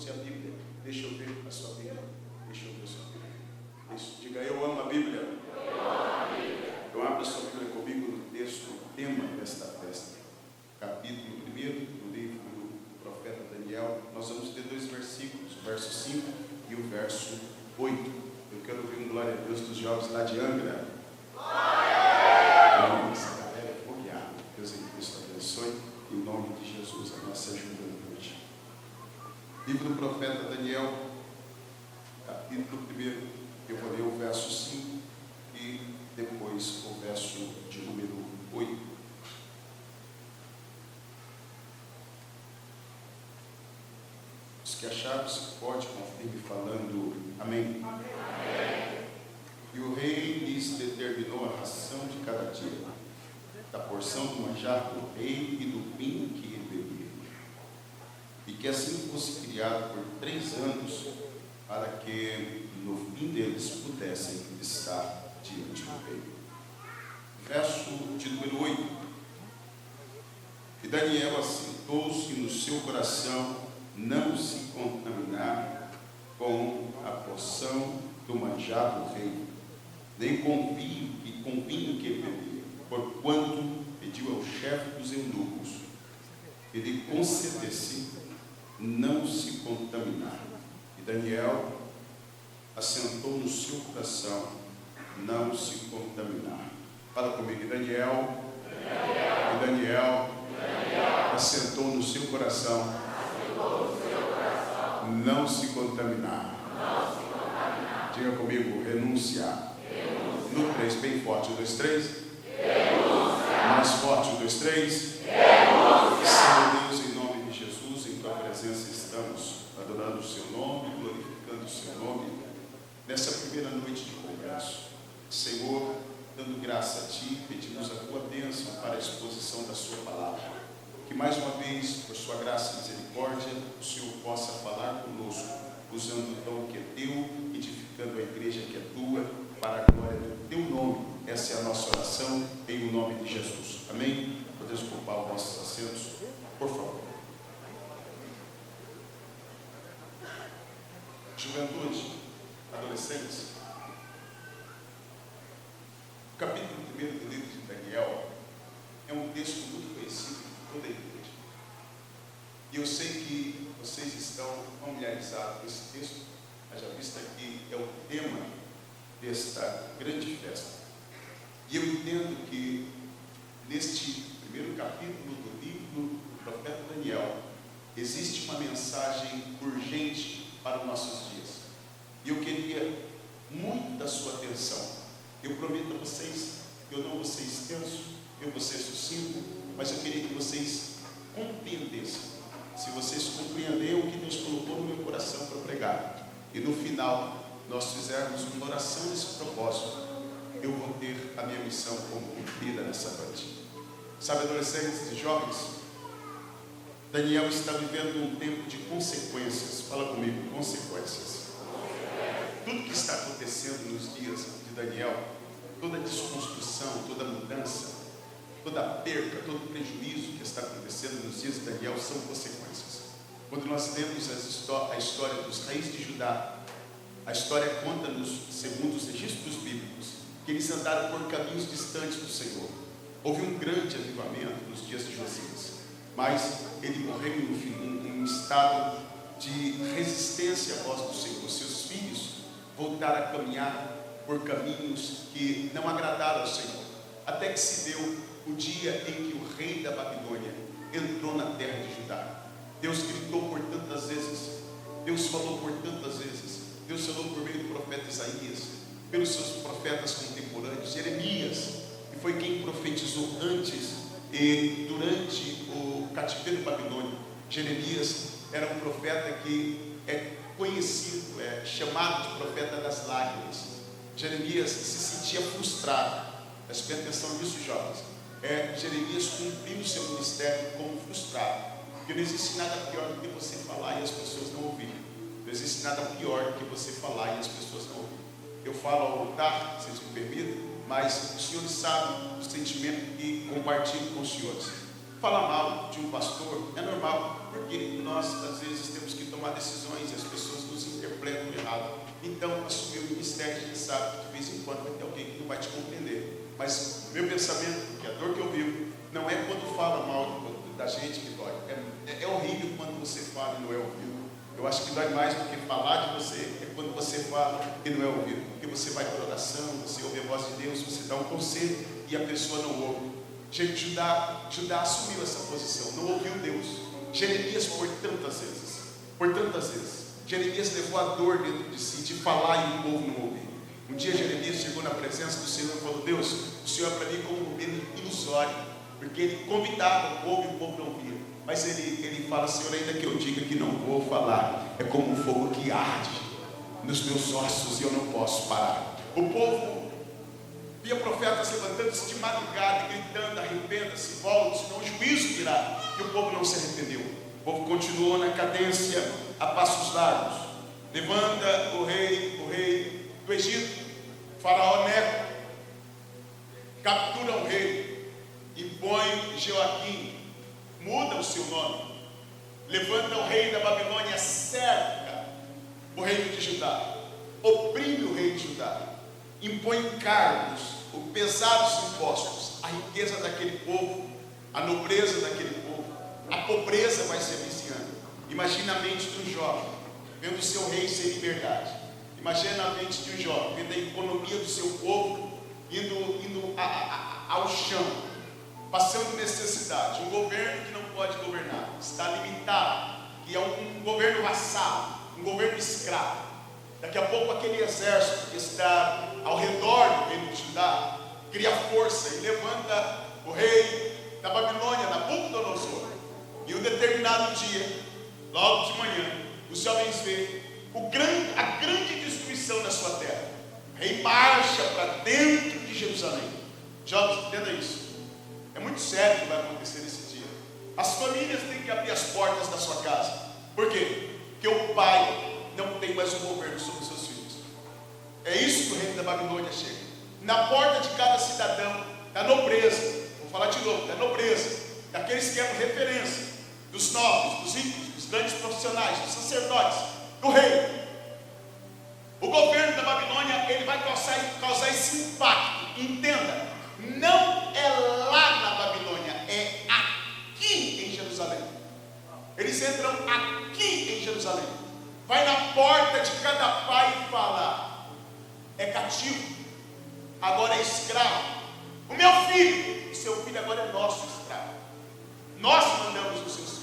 trouxe a Bíblia. Deixa eu ver a sua Bíblia. Deixa eu ver a sua Bíblia. Isso. Diga, eu amo a Bíblia. Então abra sua Bíblia comigo no texto, o tema desta festa. Capítulo 1 do livro do profeta Daniel. Nós vamos ter dois versículos, o verso 5 e o verso 8. Eu quero ouvir um glória a Deus dos jovens lá de Angra. Essa galera é fogueada. Deus em Cristo abençoe. Em nome de Jesus, a nossa ajuda hoje. Livro do profeta Daniel, capítulo 1. Eu vou ler o verso 5 e depois o verso de número 8. Os que acharam, se pode, confirme falando amém. Amém. E o rei lhes determinou a ração de cada dia, da porção do manjar do rei e do vinho que ele bebia, e que assim fosse criado por 3 anos, para que no fim deles pudessem estar diante do rei. Verso de número 8. E Daniel assentou-se no seu coração não se contaminar com a porção do manjar do rei, nem com vinho que ele bebia, porquanto pediu ao chefe dos eunucos que lhe concedesse não se contaminar. E Daniel assentou no seu coração não se contaminar. Fala comigo, Daniel assentou no seu coração não se contaminar. Diga comigo, renunciar. No 3, bem forte, 1, 2, 3. Mais forte, 1, 2, 3. Senhor Deus, em nome de Jesus, em tua presença estamos adorando o seu nome, glorificando o seu nome, nessa primeira noite de congresso. Senhor, dando graça a ti, pedimos a tua bênção para a exposição da sua palavra. Que mais uma vez, por sua graça e misericórdia, o Senhor possa falar conosco, usando o dom que é teu, edificando a igreja que é tua, para a glória do teu nome. Essa é a nossa oração, em o nome de Jesus. Amém? Podemos ocupar os nossos assentos, por favor. Juventude, adolescentes, o capítulo 1 do livro de Daniel é um texto muito conhecido por toda a igreja. E eu sei que vocês estão familiarizados com esse texto, haja vista que é o tema desta grande festa. E eu entendo que neste primeiro capítulo do livro do profeta Daniel existe uma mensagem urgente para os nossos dias. E eu queria muito da sua atenção. Eu prometo a vocês que eu não vou ser extenso, eu vou ser sucinto, mas eu queria que vocês compreendessem. Se vocês compreenderem o que Deus colocou no meu coração para pregar, e no final nós fizermos uma oração nesse propósito, eu vou ter a minha missão como cumprida nessa noite. Sabe, adolescentes e jovens, Daniel está vivendo um tempo de consequências. Fala comigo, consequências. Tudo que está acontecendo nos dias de Daniel, toda desconstrução, toda mudança, toda perca, todo prejuízo que está acontecendo nos dias de Daniel são consequências. Quando nós lemos a história dos reis de Judá, a história conta-nos, segundo os registros bíblicos, que eles andaram por caminhos distantes do Senhor. Houve um grande avivamento nos dias de Josias, mas ele morreu em um estado de resistência à voz do Senhor. Seus filhos voltaram a caminhar por caminhos que não agradaram ao Senhor, até que se deu o dia em que o rei da Babilônia entrou na terra de Judá. Deus gritou por tantas vezes, Deus falou por tantas vezes, Deus falou por meio do profeta Isaías, pelos seus profetas contemporâneos, Jeremias, que foi quem profetizou antes e durante o cativeiro babilônico. Jeremias era um profeta que é conhecido, é chamado de profeta das lágrimas. Jeremias se sentia frustrado. Prestem atenção nisso, jovens. Jeremias cumpriu o seu ministério como frustrado, porque não existe nada pior do que você falar e as pessoas não ouvirem. Não existe nada pior do que você falar e as pessoas não ouvirem. Eu falo ao altar, vocês me permitem, mas os senhores sabem o sentimento que compartilho com os senhores. Falar mal de um pastor é normal, porque nós às vezes temos que tomar decisões e as pessoas nos interpretam errado. Então, assumir o ministério, a gente sabe que de vez em quando vai ter alguém que não vai te compreender. Mas o meu pensamento, que a dor que eu vivo, não é quando fala mal da gente que dói. É horrível quando você fala e não é ouvido. Eu acho que dói mais do que falar de você, é quando você fala e não é ouvido. Porque você vai para a oração, você ouve a voz de Deus, você dá um conselho e a pessoa não ouve. Gente, Judá assumiu essa posição, não ouviu Deus. Jeremias por tantas vezes, Jeremias levou a dor dentro de si, de falar e o povo não ouvir. Um dia Jeremias chegou na presença do Senhor e falou: Deus, o Senhor é para mim como um governo ilusório, porque ele convidava o povo e o povo não via. Mas ele fala: Senhor, ainda que eu diga que não vou falar, é como um fogo que arde nos meus ossos e eu não posso parar. O povo via profetas levantando-se de madrugada e gritando: arrependa-se, volte, senão o juízo virá. E o povo não se arrependeu. O povo continuou na cadência a passos largos. Levanta o rei do Egito, Faraó Neco, captura o rei e põe Joaquim, muda o seu nome. Levanta o rei da Babilônia, cerca o reino de Judá, oprime o rei de Judá, impõe cargos, pesados impostos, a riqueza daquele povo, a nobreza daquele povo, a pobreza vai se aviciando. Imagina a mente de um jovem vendo o seu rei sem liberdade. Imagina a mente de um jovem vendo a economia do seu povo indo ao chão, passando necessidade. Um governo que não pode governar, está limitado, que é um governo vassalo, um governo escravo. Daqui a pouco aquele exército que está ao redor do reino de Judá cria força e levanta o rei da Babilônia, Nabucodonosor. E um determinado dia, logo de manhã, os jovens veem a grande destruição na sua terra. O rei marcha para dentro de Jerusalém. Jovens, entenda isso. É muito sério o que vai acontecer nesse dia. As famílias têm que abrir as portas da sua casa. Por quê? Porque o pai não tem mais um governo sobre os seus filhos. É isso que o rei da Babilônia chega. Na porta de cada cidadão, da nobreza, vou falar de novo, da nobreza, daqueles que eram referência, dos nobres, dos ricos, dos grandes profissionais, dos sacerdotes, do rei. O governo da Babilônia, ele vai causar esse impacto. Entenda, não é lá na Babilônia, é aqui em Jerusalém. Eles entram aqui em Jerusalém. Vai na porta de cada pai e fala: é cativo, agora é escravo. O meu filho, o seu filho agora é nosso escravo. Nós mandamos os seus filhos.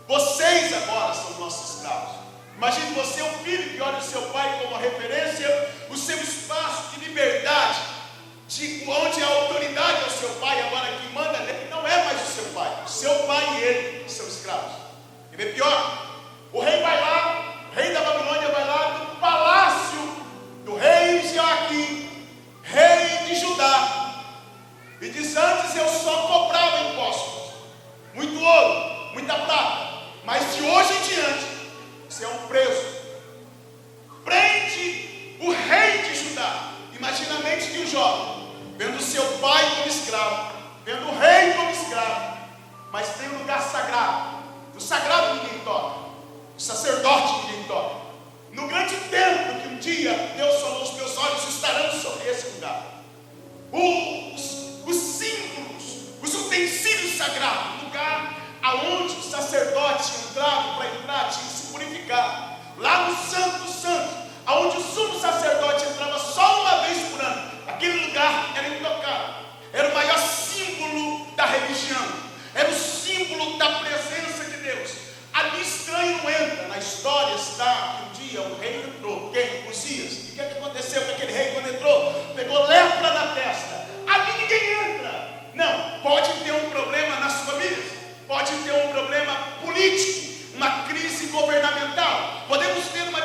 Vocês agora são nossos escravos. Imagine você, um filho que olha o seu pai como referência, o seu espaço de liberdade, onde a autoridade é o seu pai, agora quem manda nele não é mais o seu pai. O seu pai e ele são escravos. E bem pior, o rei vai lá, o rei da Babilônia vai lá no palácio do rei Joaquim, rei de Judá, e diz: antes eu só cobrava impostos, muito ouro, muita prata, mas de hoje em diante você é um preso. Prende o rei de Judá. Imagina a mente de um jovem vendo seu pai como escravo, vendo o rei como escravo, mas tem um lugar sagrado. O sagrado ninguém toca, o sacerdote ninguém toca. No grande templo que um dia Deus falou: os meus olhos estarão sobre esse lugar. Os símbolos, os utensílios sagrados, lugar aonde o sacerdote entrava para entrar, tinha que se purificar. Lá no Santo dos Santos, aonde o sumo sacerdote entrava só uma vez por ano, aquele lugar era intocável. Era o maior símbolo da religião, era o símbolo da presença de Deus. Ali estranho não entra. Na história está que um dia o rei entrou. Quem? Uzias. E o que aconteceu com aquele rei quando entrou? Pegou lepra na testa. Ali ninguém entra. Não, pode ter um problema nas famílias, pode ter um problema político, uma crise governamental, podemos ter uma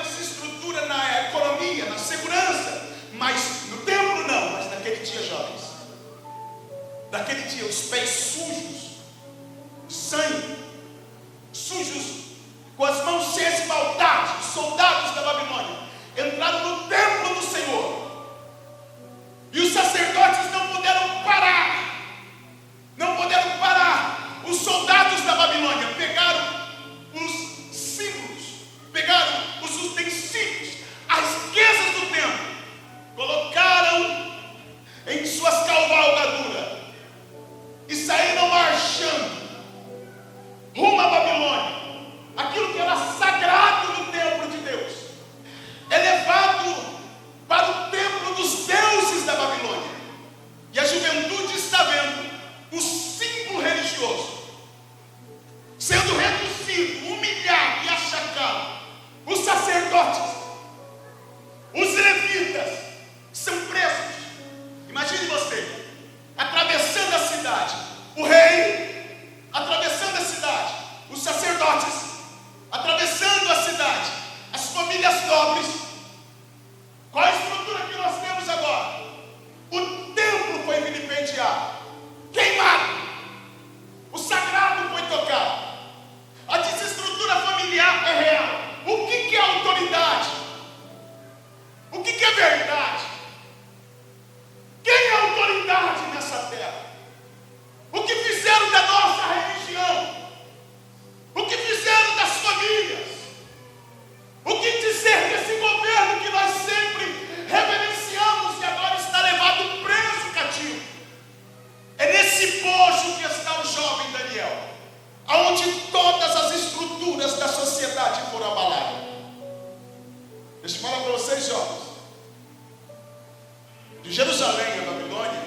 Jerusalém, a Babilônia,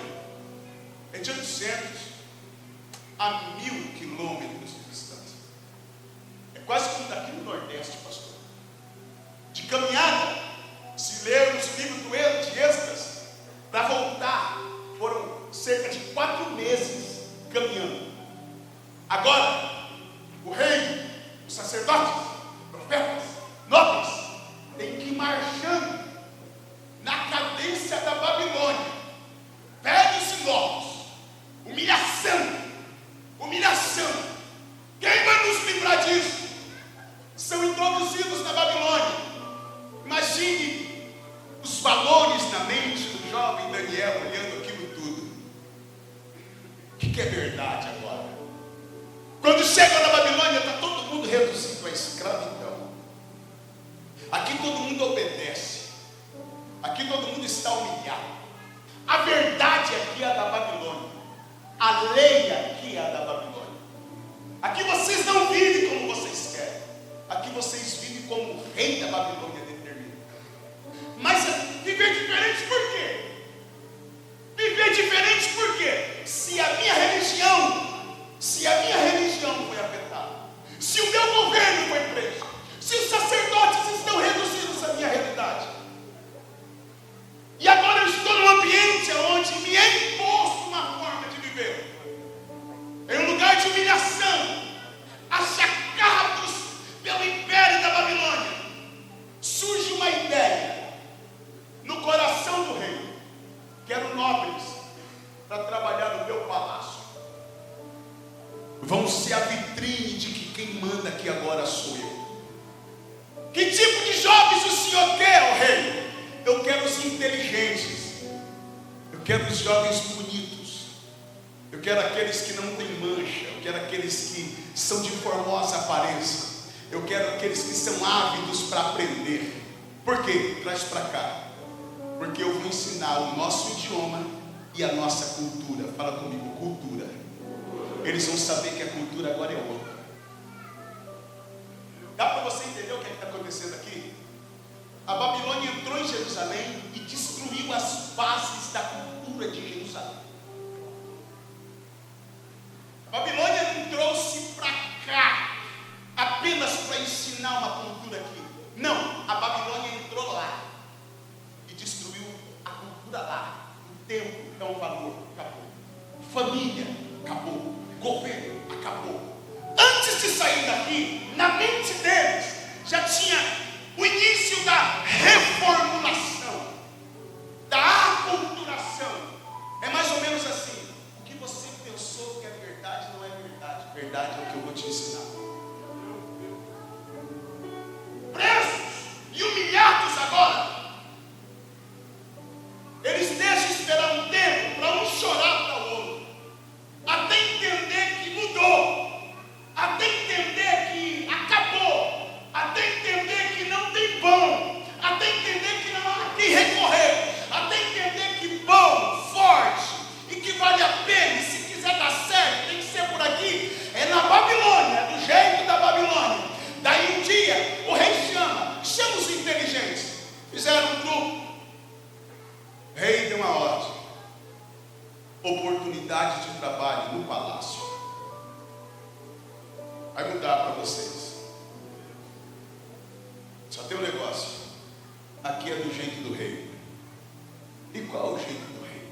é de 800 a 1000 quilômetros de distância. É quase como daqui no Nordeste, pastor. De caminhada, se lermos o livro de Êxodo, para voltar, foram cerca de 4 meses caminhando. Agora, o rei, os sacerdotes, profetas, nobres, têm que ir marchando na cadência da Babilônia, velhos e novos, humilhação. Quem vai nos livrar disso? São introduzidos na Babilônia. Imagine os valores na mente do jovem Daniel olhando aquilo tudo. O que é verdade agora? Quando chega na Babilônia, está todo mundo reduzido à escravidão. Aqui todo mundo obedece. Aqui todo mundo está humilhado. A verdade aqui é a da Babilônia. A lei aqui é a da Babilônia. Aqui vocês não vivem como vocês querem. Aqui vocês vivem como o rei da Babilônia determina. Mas viver diferente por quê? Viver diferente por quê? Se a minha religião foi afetada, se o meu governo foi preso, se os sacerdotes estão reduzidos à minha realidade, e agora eu estou num ambiente onde me é imposto uma forma de viver, em um lugar de humilhação, achacados pelo império da Babilônia, surge uma ideia no coração do rei. Quero nobres para trabalhar no meu palácio. Vão ser a vitrine de que quem manda aqui agora sou eu. Que tipo de jovens o senhor quer, ó rei? Eu quero os inteligentes. Eu quero os jovens bonitos. Eu quero aqueles que não têm mancha. Eu quero aqueles que são de formosa aparência. Eu quero aqueles que são ávidos para aprender. Por quê? Traz para cá. Porque eu vou ensinar o nosso idioma e a nossa cultura. Fala comigo, cultura. Eles vão saber que a cultura agora é outra. Dá para você entender o que está acontecendo aqui? A Babilônia entrou em Jerusalém e destruiu as bases da cultura de Jerusalém. A Babilônia não trouxe para cá apenas para ensinar uma cultura aqui. Não, a Babilônia entrou lá e destruiu a cultura lá. O tempo é um valor, acabou. Família, acabou. Governo, acabou. Antes de sair daqui, na mente deles já tinha o início da reformulação, da aculturação. É mais ou menos assim: o que você pensou que é verdade não é verdade. Verdade é o que eu vou te ensinar. Presos e humilhados agora, eles deixam esperar um tempo para um chorar para o outro, até entender que mudou, até entender que acabou, até entender que não tem pão, até entender que não há quem recorrer, até entender que bom, forte e que vale a pena, e se quiser dar certo, tem que ser por aqui. É na Babilônia, é do jeito da Babilônia. Daí um dia o rei chama os inteligentes, fizeram um grupo. O rei deu uma ordem: oportunidade de trabalho no palácio. Vai mudar para vocês. Só tem um negócio: aqui é do jeito do rei. E qual é o jeito do rei?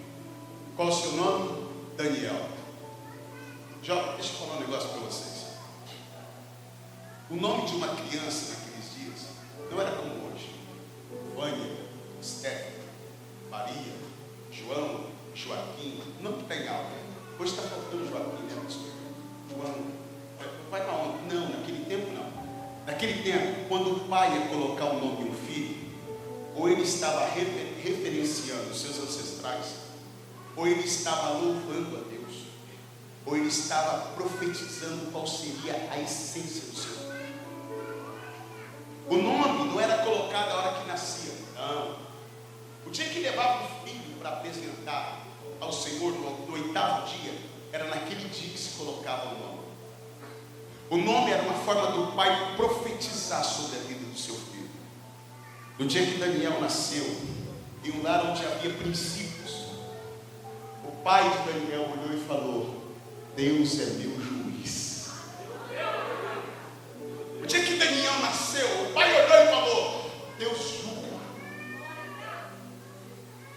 Qual o seu nome? Daniel. Já, deixa eu falar um negócio para vocês. O nome de uma criança naqueles dias não era como hoje. Vânia, Esther, Maria, João, Joaquim. Não que tem algo. Hoje está faltando Joaquim, né, pastor? João. Vai para onde? Não, naquele tempo não. Naquele tempo, quando o pai ia colocar o nome do filho, ou ele estava referenciando os seus ancestrais, ou ele estava louvando a Deus, ou ele estava profetizando qual seria a essência do seu filho. O nome não era colocado a hora que nascia, não. O dia que levava o filho para apresentar ao Senhor no 8º dia, era naquele dia que se colocava o nome. O nome era uma forma do pai profetizar sobre a vida do seu filho. No dia que Daniel nasceu, em um lar onde havia princípios, O pai de Daniel olhou e falou: Deus é meu juiz. O dia que Daniel nasceu, o pai olhou e falou: Deus julga,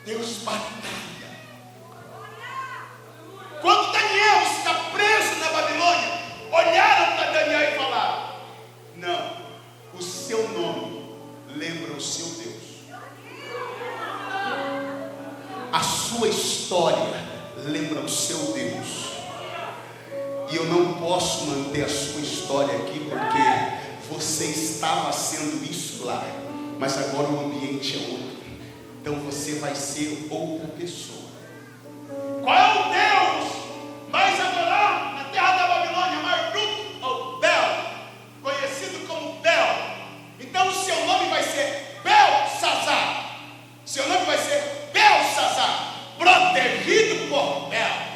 Deus batalha. Quando Daniel está preso na Babilônia, olharam para Daniel e falaram: não, o seu nome lembra o seu Deus. A sua história lembra o seu Deus. E eu não posso manter a sua história aqui porque você estava sendo isso lá, mas agora o ambiente é outro. Então você vai ser outra pessoa. Qual é o Deus mais adorado na terra da Babilônia? Marduk ou Bel, conhecido como Bel. Então o seu nome vai ser Belsazar. Seu nome vai ser Belsazar, protegido por Bel.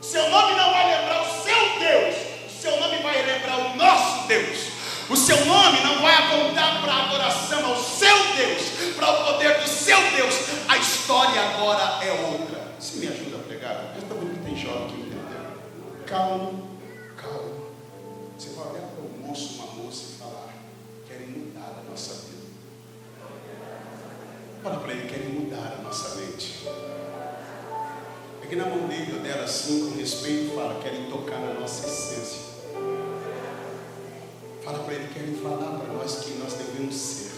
Seu nome não vai lembrar o seu Deus, o seu nome vai lembrar o nosso Deus. O seu nome não vai apontar para a adoração ao seu Deus, para o poder do seu Deus. A história agora é outra. Você me ajuda a pregar? Esta bonita tem jovem que entendeu. Calma, calma. Você vai olhar para um moço, uma moça e falar: querem mudar a nossa vida. Fala para ele: querem mudar a nossa mente. Pegue na mão dele ou dela assim, com respeito, e fala: querem tocar na nossa essência. Fala para ele: querem falar para nós quem nós devemos ser.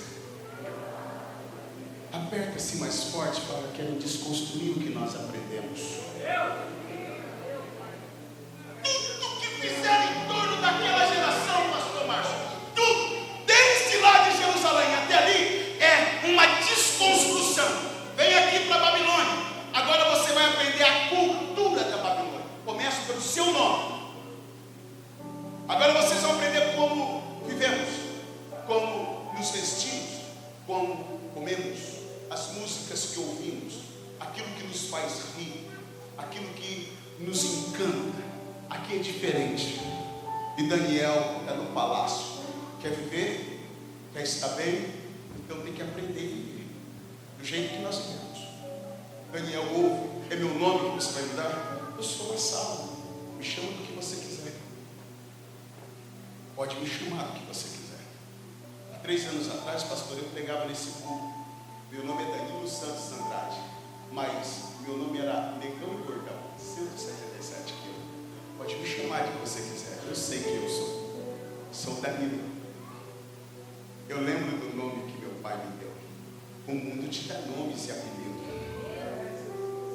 Aperta assim mais forte, fala: querem desconstruir o que nós aprendemos. Tudo que fizeram em torno daquela geração, pastor Márcio, tudo, desde lá de Jerusalém até ali, é uma desconstrução. Vem aqui para a Babilônia. Agora você vai aprender a cultura da Babilônia. Começa pelo seu nome. Agora vocês vão aprender como vivemos, como nos vestimos, como comemos, as músicas que ouvimos, aquilo que nos faz rir, aquilo que nos encanta. Aqui é diferente. E Daniel está no palácio. Quer viver? Quer estar bem? Então tem que aprender a viver do jeito que nós vivemos. Daniel ouve: é meu nome que você vai mudar? Eu sou a Saulo. Me chama do que você quiser. Pode me chamar do que você quiser. Há 3 anos atrás, pastor, eu pregava nesse culto. Meu nome é Danilo Santos Andrade, mas meu nome era Negão e Gordão, 177 quilos. Pode me chamar do que você quiser. Eu sei quem eu sou. Sou Danilo. Eu lembro do nome que meu pai me deu. O mundo te dá nomes e apelidos.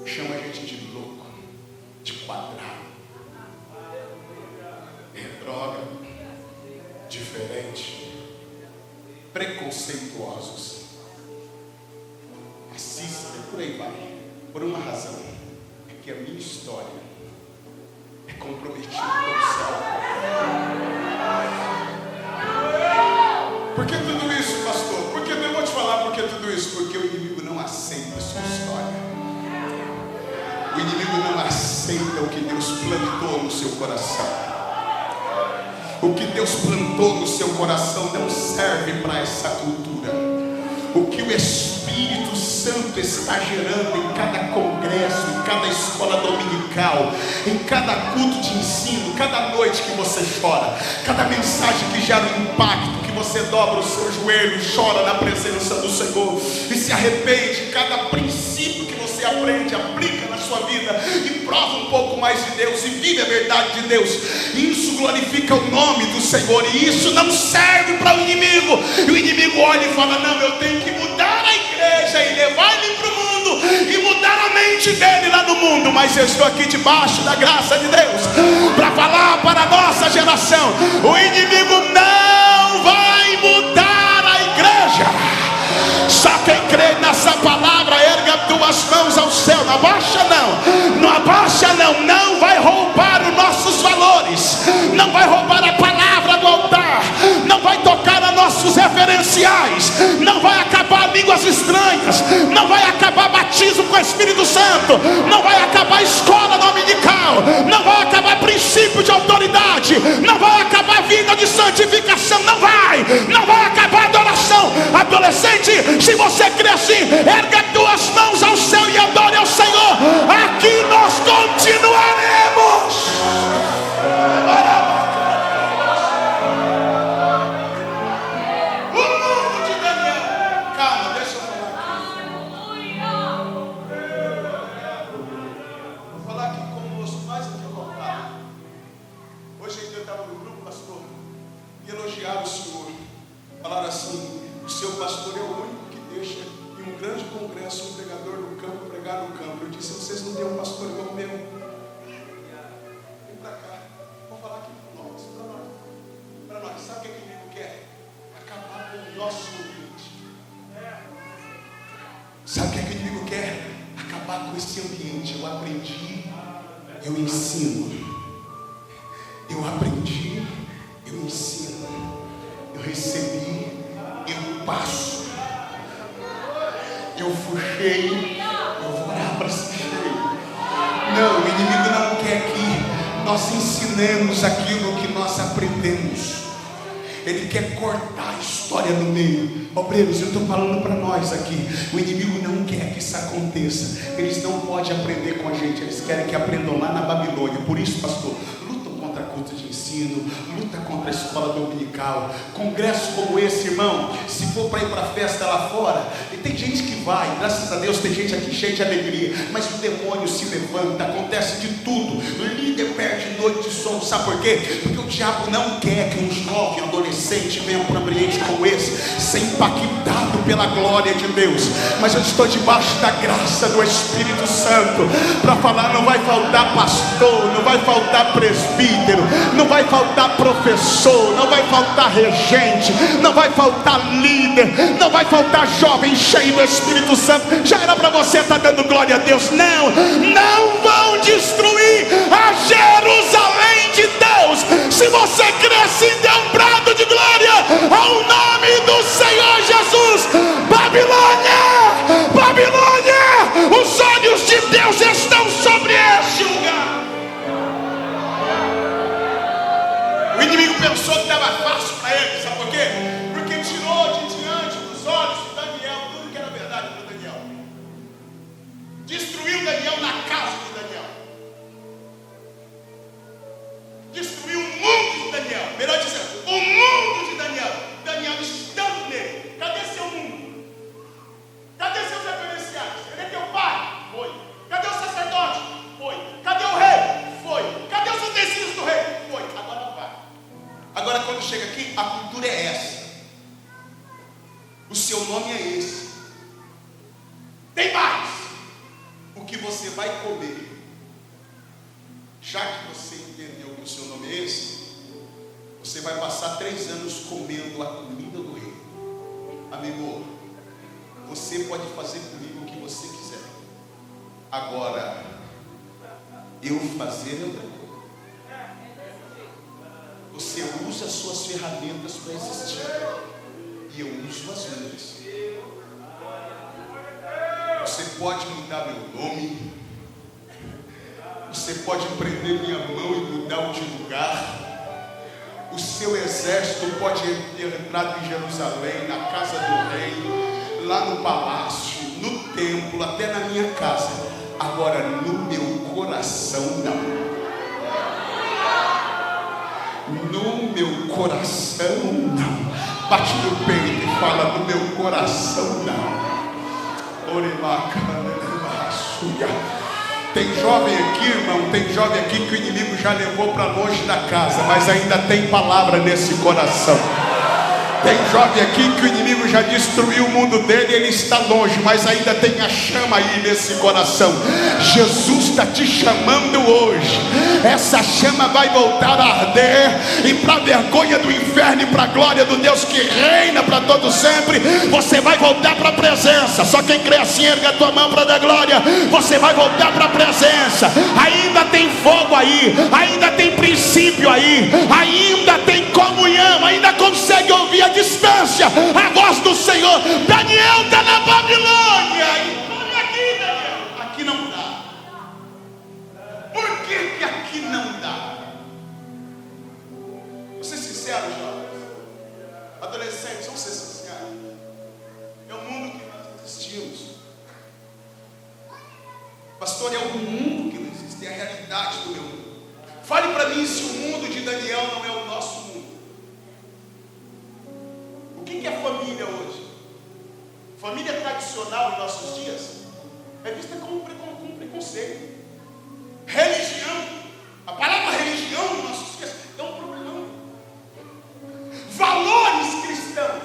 Chama a gente de louco, de quadrado, droga, diferente, preconceituosos, racista, por aí vai. Por uma razão: é que a minha história é comprometida com o céu. Por que tudo isso, pastor? Porque eu vou te falar por que tudo isso. Porque o inimigo não aceita a sua história. O inimigo não aceita o que Deus plantou no seu coração. O que Deus plantou no seu coração não serve para essa cultura. O que o Espírito Santo está gerando em cada congresso, em cada escola dominical, em cada culto de ensino, cada noite que você chora, cada mensagem que gera um impacto, que você dobra o seu joelho e chora na presença do Senhor e se arrepende, cada princípio que você aprende, aplica na sua vida e prova um pouco mais de Deus e vive a verdade de Deus. Isso glorifica o nome do Senhor, e isso não serve para o inimigo. E o inimigo olha e fala: não, eu tenho que mudar a igreja e levar ele para o mundo e mudar a mente dele lá no mundo. Mas eu estou aqui debaixo da graça de Deus para falar para a nossa geração: o inimigo não vai mudar a igreja. Só quem crê nessa palavra, erga 2 mãos ao céu. Não abaixa não, não abaixa não. Não vai roubar os nossos valores, não vai roubar a palavra do altar, não vai tocar a nossos referenciais, não vai acabar línguas estranhas, não vai acabar batismo com o Espírito Santo, não vai acabar escola dominical, não vai acabar princípio de autoridade, não vai acabar vida de santificação, não vai acabar adoração. Adolescente, se você crê assim, erga 2 mãos ao céu e adore ao Senhor. congresso, um pregador no campo, pregar no campo. Eu disse: vocês não têm um pastor igual o meu? Vem para cá, vou falar aqui para nós. Sabe o que o inimigo quer? Acabar com o nosso ambiente. Sabe o que o inimigo quer? Acabar com esse ambiente. Eu aprendi, eu ensino. Eu aprendi, eu ensino. Eu recebi, eu passo. Eu fuxei, eu vou orar para ser cheio. Não, o inimigo não quer que nós ensinemos aquilo que nós aprendemos. Ele quer cortar a história no meio. Obreiros, eu estou falando para nós aqui. O inimigo não quer que isso aconteça. Eles não podem aprender com a gente. Eles querem que aprendam lá na Babilônia. Por isso, pastor, lutam contra culto de ensino, luta contra a escola dominical. Congresso como esse, irmão, se for para ir para a festa lá fora, e tem gente que vai, graças a Deus tem gente aqui cheia de alegria, mas o demônio se levanta, acontece de tudo. O líder perde noite de sono. Sabe por quê? Porque o diabo não quer que um jovem adolescente venha para um ambiente como esse ser impactado pela glória de Deus. Mas eu estou debaixo da graça do Espírito Santo para falar: não vai faltar pastor, não vai faltar presbítero, não vai faltar professor, não vai faltar regente, não vai faltar líder, não vai faltar jovem cheio do Espírito Santo. Já era para você estar dando glória a Deus. Não vão destruir a Jerusalém de Deus. Se você cresce, dê um brado de glória ao nome do Senhor Jesus. Babilônia, os olhos de Deus estão sobre este lugar. O inimigo pensou que estava fácil para ele. Sabe por quê? Porque tirou de diante dos olhos de Daniel tudo que era verdade para Daniel. Destruiu Daniel na casa de Daniel. Destruiu o mundo de Daniel. Melhor dizendo, o mundo de Daniel. Daniel estando nele. Cadê seu mundo? Cadê seus referenciais? Cadê teu pai? Foi. Cadê o sacerdote? Foi. Cadê o rei? Foi. Cadê os utensílios do rei? Foi. Agora vai. Agora, quando chega aqui, a cultura é essa. O seu nome é esse. Tem mais. O que você vai comer. Já que você entendeu que o seu nome é esse, você vai passar 3 anos comendo a comida do rei. Amigo, você pode fazer comigo o que você quiser. Agora, eu fazer é outra coisa. Você usa as suas ferramentas para existir, e eu uso as minhas. Você pode mudar meu nome, você pode prender minha mão e mudar de lugar. O seu exército pode entrar em Jerusalém, na casa do rei, lá no palácio, no templo, até na minha casa. Agora, no meu coração, não. No meu coração, não. Bate no peito e fala: no meu coração, não. Tem jovem aqui, irmão, tem jovem aqui que o inimigo já levou para longe da casa, mas ainda tem palavra nesse coração. Tem jovem aqui que o inimigo já destruiu o mundo dele e ele está longe, mas ainda tem a chama aí nesse coração. Jesus está te chamando hoje. Essa chama vai voltar a arder, e para a vergonha do inferno e para a glória do Deus que reina para todo sempre, você vai voltar para a presença. Só quem crê assim, erga a tua mão para dar glória. Você vai voltar para a presença. Ainda tem fogo aí, ainda tem princípio aí, ainda tem comunhão, ainda consegue ouvir a distância a voz do Senhor. Daniel está na Babilônia. E aqui, Daniel, aqui não dá. Por que aqui não dá? Vou ser sincero, jovens, adolescentes, vamos ser sinceros. É o mundo que nós existimos. Pastor, é o mundo que não existe, é a realidade do meu mundo. Fale para mim se o mundo de Daniel não é o nosso mundo. O que é família hoje? Família tradicional em nossos dias é vista como preconceito. Religião, a palavra religião em nossos dias é um problemão. Valores cristãos.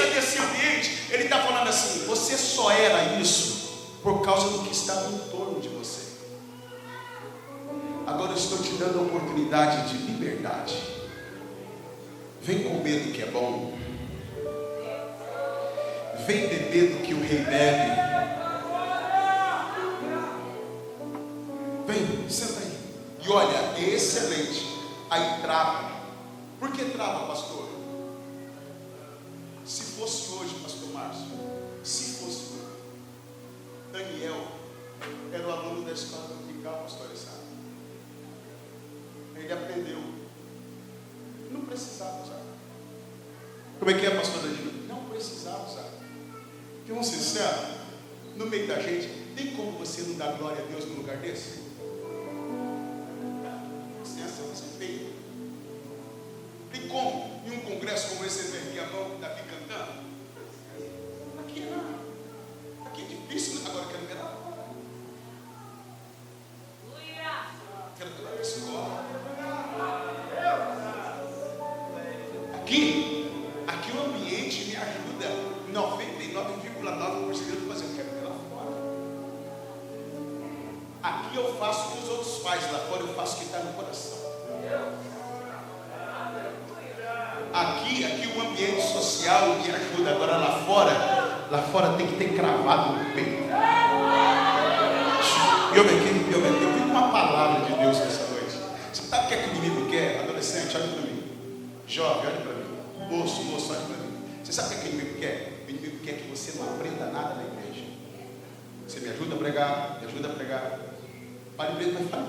saída desse ambiente, ele está falando assim: você só era isso por causa do que estava em torno de você. Agora eu estou te dando a oportunidade de liberdade. Vem comer do que é bom. Vem beber do que o rei bebe. Vem, senta aí. E olha, é excelente. Aí trava. Por que trava, pastor? Se fosse hoje, pastor Márcio, se fosse hoje, Daniel era o aluno da escola dominical, pastor Alessandro. Ele aprendeu. Não precisava usar. Como é que é, pastor Danilo? Não precisava usar. Porque vamos ser sinceros, no meio da gente, tem como você não dar glória a Deus num lugar desse? Licença, você tem. Tem como, em um congresso como esse, você erguer a mão e daqui cantando? Aqui não. Aqui é difícil, agora eu quero ver lá fora. Quero ver lá na escola. Aqui o ambiente me ajuda 99,9% a fazer o que eu quero ver lá fora. Aqui eu faço o que os outros fazem, lá fora eu faço o que está no coração. Aqui o ambiente social me ajuda, agora lá fora tem que ter cravado no peito. Eu vi uma palavra de Deus nessa noite. Você sabe o que é que o inimigo quer? Adolescente, olha para mim. Jovem, olha para mim. Moço, olha para mim. Você sabe o que é que o inimigo quer? O inimigo quer que você não aprenda nada na igreja. Você me ajuda a pregar, Fale mesmo, mas fale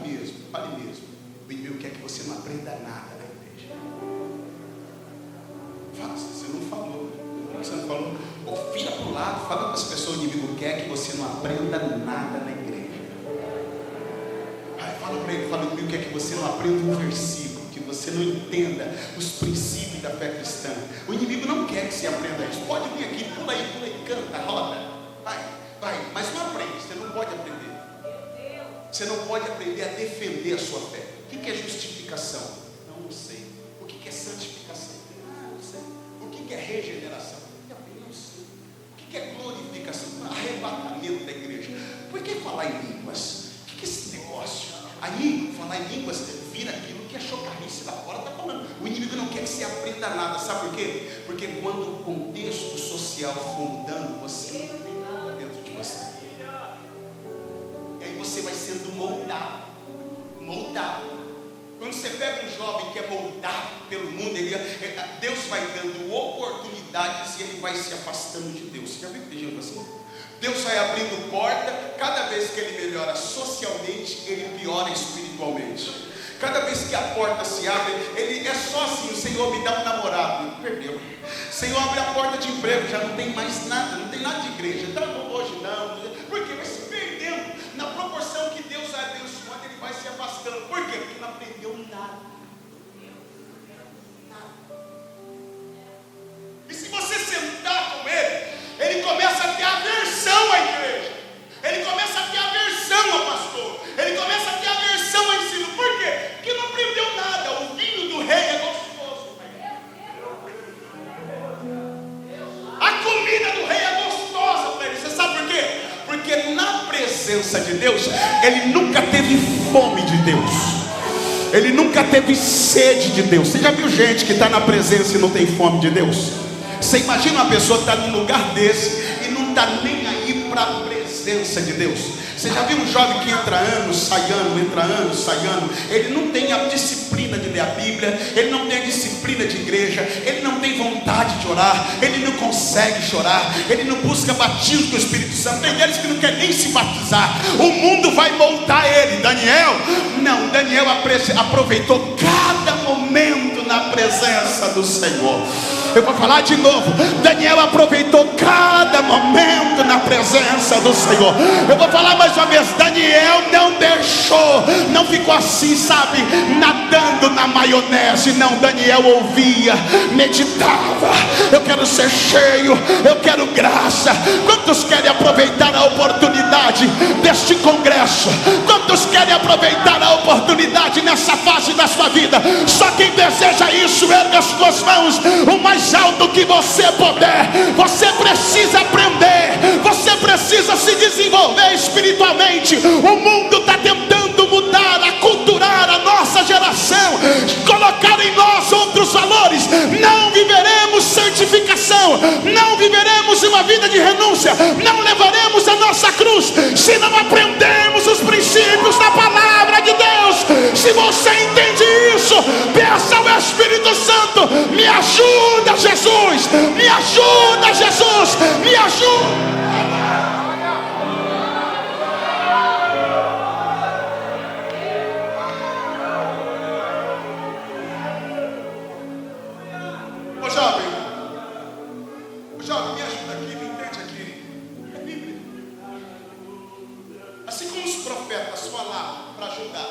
mesmo. O inimigo quer que você não aprenda nada na igreja. Fala, você não falou. Você não falou. Ou vira para o lado, fala para as pessoas: o inimigo quer que você não aprenda nada na igreja. Aí fala para ele, o inimigo quer que você não aprenda um versículo, que você não entenda os princípios da fé cristã. O inimigo não quer que você aprenda isso. Pode vir aqui, pula aí, canta, roda. Vai, mas não aprende, você não pode aprender. Você não pode aprender a defender a sua fé. O que é justificação? Não sei. O que é santificação? Não sei. O que é regeneração? Não sei. O que é glorificação? Arrebatamento da igreja. Por que falar em línguas? O que é esse negócio? Aí, falar em línguas vira aquilo que a chocarrice lá fora está falando. O inimigo não quer que você aprenda nada. Sabe por quê? Porque quando o contexto social for mudando, você não tem nada dentro de você. E aí você vai sendo moldado. Quando você pega um jovem que é moldado pelo mundo, Deus vai dando oportunidades e ele vai se afastando de Deus. Você já viu que tem gente assim? Deus vai abrindo porta. Cada vez que ele melhora socialmente, ele piora espiritualmente. Cada vez que a porta se abre, ele é só assim: o Senhor me dá um namorado, ele perdeu. Senhor, abre a porta de emprego, já não tem mais nada, não tem nada de igreja. Então hoje não, porque vai se perdendo. Na proporção que Deus vai abençoando, ele vai se afastando. Por quê? Porque não aprendeu nada. E se você sentar com ele, ele começa a ter aversão à igreja. Ele começa a ter aversão ao pastor. Ele começa a ter aversão ao ensino. Por quê? Porque não aprendeu nada. O vinho do rei é gostoso. A comida do rei é gostosa para ele. Você sabe por quê? Porque na presença de Deus, ele nunca teve fome de Deus. Ele nunca teve sede de Deus. Você já viu gente que está na presença e não tem fome de Deus? Você imagina uma pessoa que está num lugar desse e não está nem aí para a presença de Deus. Você já viu um jovem que entra ano, sai ano, ele não tem a disciplina de ler a Bíblia, ele não tem a disciplina de igreja, ele não tem vontade de orar, ele não consegue chorar, ele não busca batismo do Espírito Santo. Tem deles que não quer nem se batizar. O mundo vai moldar ele. Daniel aproveitou cada momento na presença do Senhor. Eu vou falar de novo. Daniel aproveitou cada cada momento na presença do Senhor. Eu vou falar mais uma vez: Daniel não deixou, não ficou assim, sabe, nadando na maionese. Não, Daniel ouvia, meditava. Eu quero ser cheio, eu quero graça. Quantos querem aproveitar a oportunidade deste congresso? Quantos querem aproveitar a oportunidade nessa fase da sua vida? Só quem deseja isso, erga as suas mãos o mais alto que você puder. Você precisa aprender, você precisa se desenvolver espiritualmente. O mundo está tentando mudar, aculturar a nossa geração, colocar em nós outros valores. Não viveremos santificação, não viveremos uma vida de renúncia, não levaremos a nossa cruz se não aprendermos os princípios da palavra de Deus. Se você entende isso, peça ao Espírito Santo: me ajuda, Jesus, me ajuda, Jesus, me ajuda. Jovem, me ajuda aqui, me entende aqui. É Bíblia. Assim como os profetas falaram para ajudar,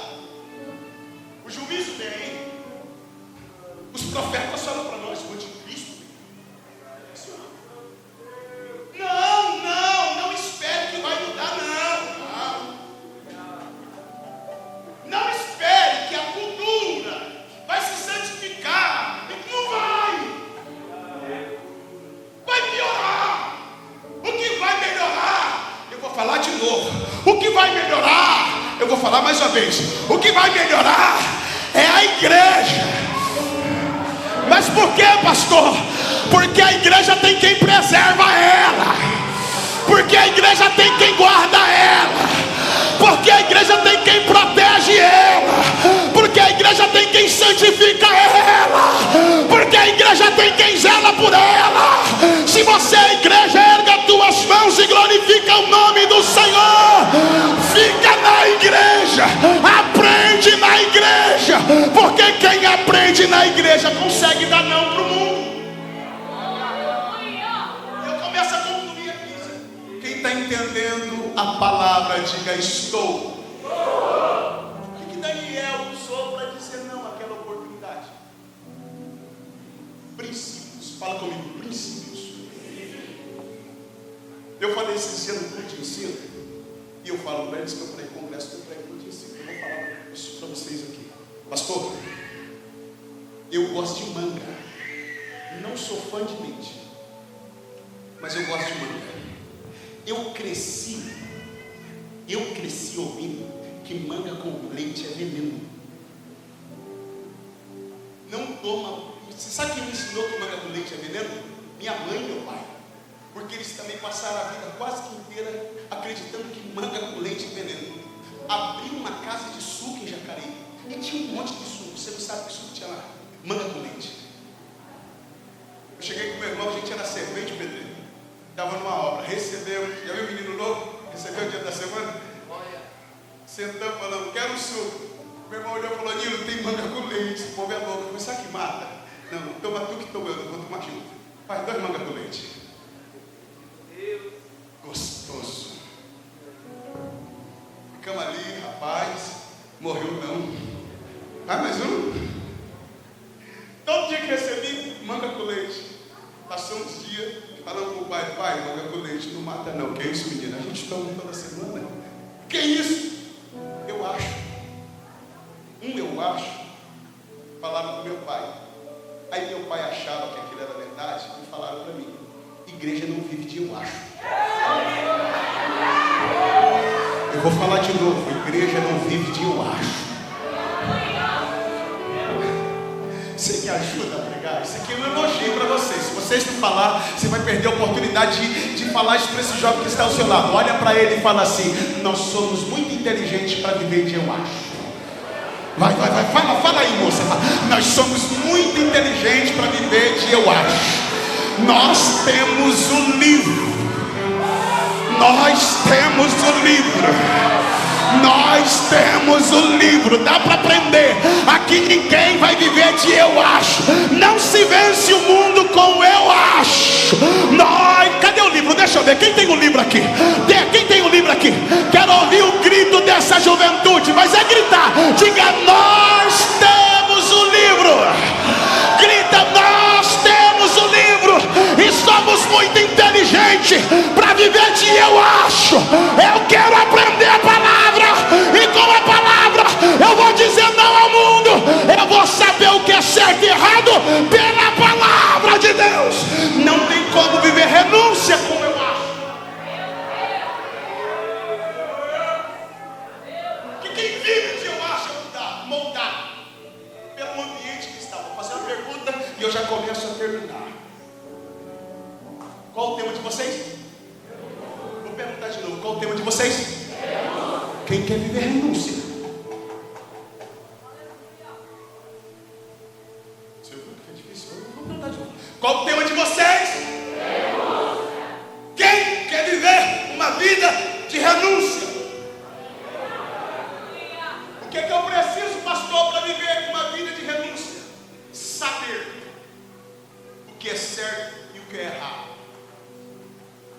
o juízo vem. Os profetas falam para nós: o anticristo vem. Não espere que vai mudar, não espere que a cultura vai se santificar. Não vai piorar. O que vai melhorar? Eu vou falar de novo. O que vai melhorar? Eu vou falar mais uma vez. O que vai melhorar é a igreja. Mas por que, pastor? Porque a igreja tem quem preserva ela, porque a igreja tem quem guarda ela, porque a igreja tem quem protege ela, porque a igreja tem quem santifica ela, porque a igreja tem quem zela por ela. Se você é a igreja, erga as tuas mãos e glorifica o nome do Senhor. Fica na igreja, aprende na igreja, porque quem aprende na igreja consegue dar não para o mundo. Eu começo a concluir aqui. Quem está entendendo a palavra, diga: estou. O que Daniel usou para dizer não àquela oportunidade? Princípios. Fala comigo: princípios. Eu falei esses dias no culto de ensino, e eu falo para eles que eu falei congresso, que eu falei culto de ensino. Eu vou falar isso para vocês aqui. Pastor, eu gosto de manga. Não sou fã de leite, mas eu gosto de manga. Eu cresci ouvindo que manga com leite é veneno. Não toma. Você sabe quem me ensinou que manga com leite é veneno? Minha mãe e meu pai. Porque eles também passaram a vida quase que inteira acreditando que manga com leite é veneno. Abri uma casa de suco em Jacareí e tinha um monte de suco. Você não sabe que suco tinha lá? Manga com leite. Eu cheguei com meu irmão, a gente era servente pedreiro. Estava numa obra, recebeu. Já viu o menino novo? Recebeu o dia da semana? Sentamos falando: quero um suco. Meu irmão olhou e falou: Nilo, tem manga com leite. Esse povo é louco. Eu falei: sabe que mata? Não, toma tu que estou eu, vou tomar junto. Faz 2 mangas com leite. Gostoso. Ficamos ali, rapaz. Morreu não. Ah, mais um. Todo dia que recebi, manga com leite. Passou uns dias, falando com o pai: pai, manga com leite não mata não. Que é isso, menina? A gente toma toda semana. Que é isso? Eu acho. Eu acho. Falaram com meu pai. Aí meu pai achava que aquilo era verdade e falaram para mim: igreja não vive de eu acho. Eu vou falar de novo: igreja não vive de eu acho. Você me ajuda a pregar? Isso aqui é um elogio para vocês. Se vocês não falar, você vai perder a oportunidade de falar isso para esse jovem que está ao seu lado. Olha para ele e fala assim: nós somos muito inteligentes para viver de eu acho. Vai, fala aí, moça. Nós somos muito inteligentes para viver de eu acho. Nós temos o livro. Nós temos o livro. Nós temos o livro. Dá para aprender. Aqui ninguém vai viver de eu acho. Não se vence o mundo com eu acho. Cadê o livro? Deixa Deixa eu ver, quem tem um livro aqui? Quem tem um livro aqui? Quero ouvir o grito dessa juventude, mas é gritar. Diga: nós temos o livro. Grita: nós temos o livro. E somos muito inteligentes para viver de eu acho. Eu quero aprender a palavra, e com a palavra eu vou dizer não ao mundo. Eu vou saber o que é certo e errado pela palavra de Deus. Não tem como viver renúncia como eu acho. Que quem vive de eu acho é moldado pelo ambiente que está. Vou fazer uma pergunta e eu já começo a terminar. Qual o tema de vocês? Vou perguntar de novo. Qual o tema de vocês? Quem quer viver renúncia? Qual o tema de vocês? Quem quer viver uma vida de renúncia? O que é que eu preciso, pastor, para viver uma vida de renúncia? Saber o que é certo e o que é errado.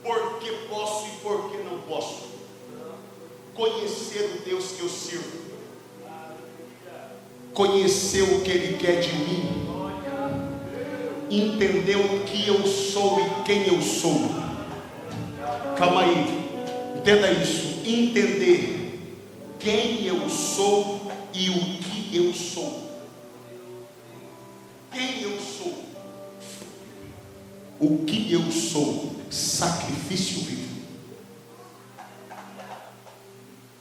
Por que posso e por que não posso. Conhecer o Deus que eu sirvo. Conhecer o que Ele quer de mim. Entender o que eu sou e quem eu sou. Calma aí, entenda isso. Entender quem eu sou e o que eu sou. Quem eu sou, o que eu sou. Sacrifício vivo.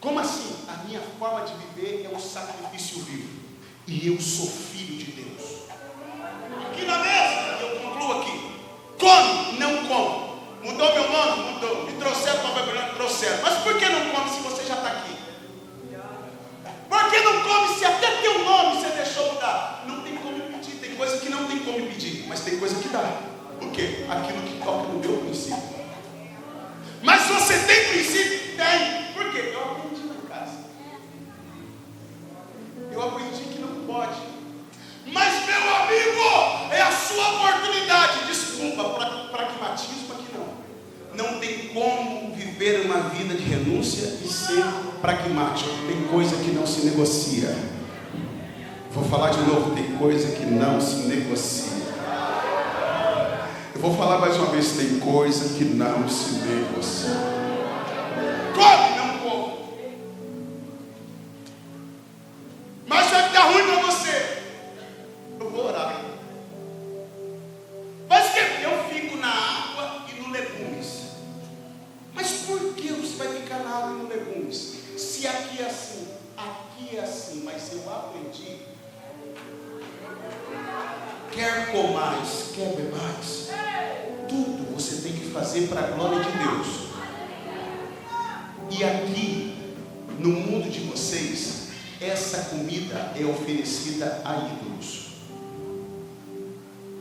Como assim? A minha forma de viver é um sacrifício vivo. E eu sou filho de Deus. Aqui na mesa, eu concluo aqui. Come, não come. Mudou meu nome? Mudou. Me trouxeram para Babilônia? Trouxeram. Mas por que não come se você já está aqui? Por que não come se até teu nome você deixou mudar? Não tem como pedir. Tem coisa que não tem como pedir, mas tem coisa que dá. Por quê? Aquilo que toca no meu princípio. Mas você tem princípio? Tem. Por quê? Eu aprendi lá em casa. Eu aprendi que não pode. Mas, meu amigo, é a sua oportunidade. Desculpa, pragmatismo aqui não. Não tem como viver uma vida de renúncia e ser pragmático. Tem coisa que não se negocia. Vou falar de novo, tem coisa que não se negocia. Eu vou falar mais uma vez, tem coisa que não se negocia. Come, não come. Mas vai dar ruim para você. Eu vou orar. Mas que eu fico na água e no legumes. Mas por que você vai ficar na água e no legumes? Se aqui é assim, mas eu aprendi. Quer comais, quer bebais, tudo você tem que fazer para a glória de Deus. E aqui, no mundo de vocês, essa comida é oferecida a ídolos.